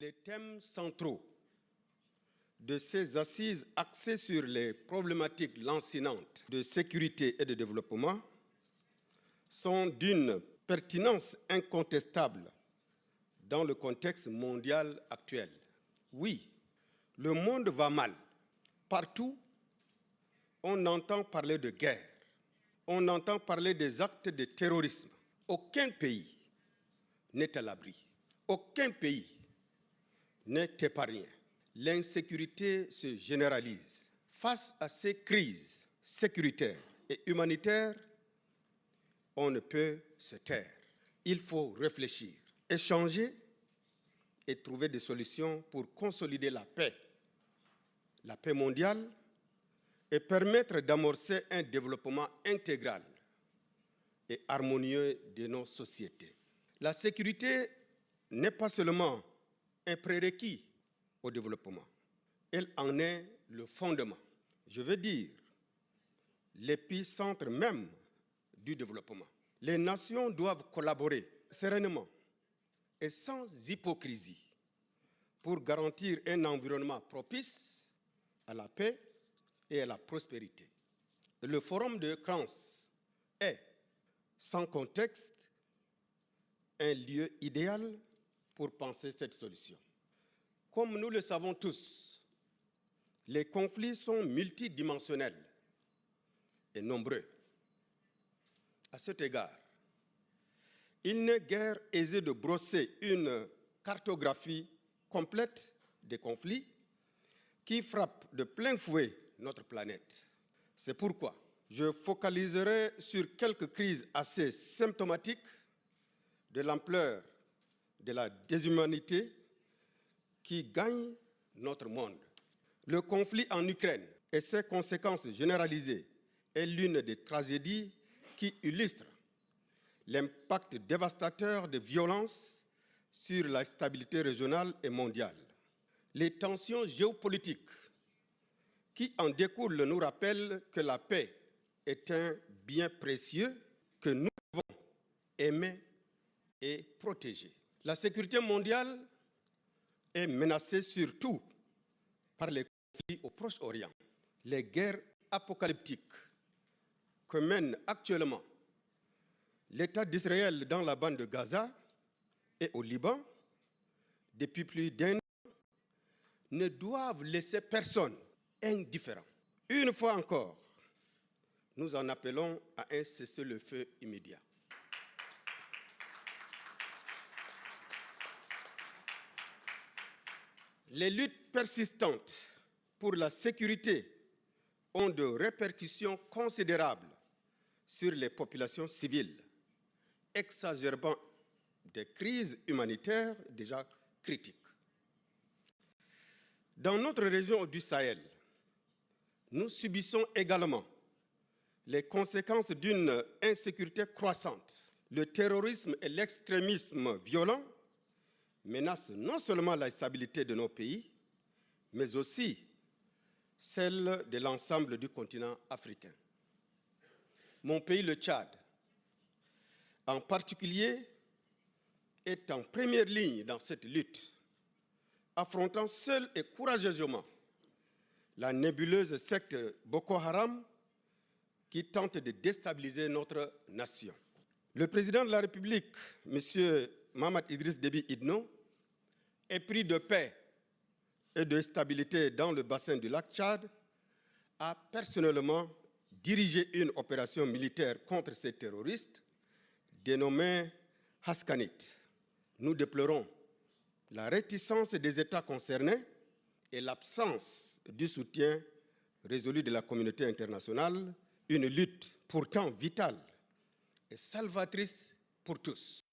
Les thèmes centraux de ces assises axées sur les problématiques lancinantes de sécurité et de développement sont d'une pertinence incontestable dans le contexte mondial actuel. Oui, le monde va mal. Partout, on entend parler de guerre. On entend parler des actes de terrorisme. Aucun pays n'est à l'abri. Aucun pays n'est épargné. L'insécurité se généralise. Face à ces crises sécuritaires et humanitaires, on ne peut se taire. Il faut réfléchir, échanger et trouver des solutions pour consolider la paix mondiale et permettre d'amorcer un développement intégral et harmonieux de nos sociétés. La sécurité n'est pas seulement un prérequis au développement, elle en est le fondement. Je veux dire, l'épicentre même du développement. Les nations doivent collaborer sereinement et sans hypocrisie pour garantir un environnement propice à la paix et à la prospérité. Le forum de Crans est, sans contexte, un lieu idéal pour penser cette solution. Comme nous le savons tous, les conflits sont multidimensionnels et nombreux. À cet égard, il n'est guère aisé de brosser une cartographie complète des conflits qui frappent de plein fouet notre planète. C'est pourquoi je focaliserai sur quelques crises assez symptomatiques de l'ampleur de la déshumanité qui gagne notre monde. Le conflit en Ukraine et ses conséquences généralisées est l'une des tragédies qui illustre l'impact dévastateur des violences sur la stabilité régionale et mondiale. Les tensions géopolitiques qui en découlent nous rappellent que la paix est un bien précieux que nous devons aimer et protéger. La sécurité mondiale est menacée surtout par les conflits au Proche-Orient, les guerres apocalyptiques que mène actuellement l'État d'Israël dans la bande de Gaza et au Liban depuis plus d'un an ne doivent laisser personne indifférent. Une fois encore, nous en appelons à un cessez-le-feu immédiat. Les luttes persistantes pour la sécurité ont de répercussions considérables sur les populations civiles, exacerbant des crises humanitaires déjà critiques. Dans notre région du Sahel, nous subissons également les conséquences d'une insécurité croissante. Le terrorisme et l'extrémisme violent menacent non seulement la stabilité de nos pays, mais aussi celle de l'ensemble du continent africain. Mon pays, le Tchad, en particulier, est en première ligne dans cette lutte, affrontant seul et courageusement la nébuleuse secte Boko Haram qui tente de déstabiliser notre nation. Le président de la République, M. Mahamat Idriss Déby Itno, épris de paix et de stabilité dans le bassin du lac Tchad, a personnellement dirigé une opération militaire contre ces terroristes dénommée Haskanit. Nous déplorons la réticence des États concernés et l'absence du soutien résolu de la communauté internationale, une lutte pourtant vitale et salvatrice pour tous.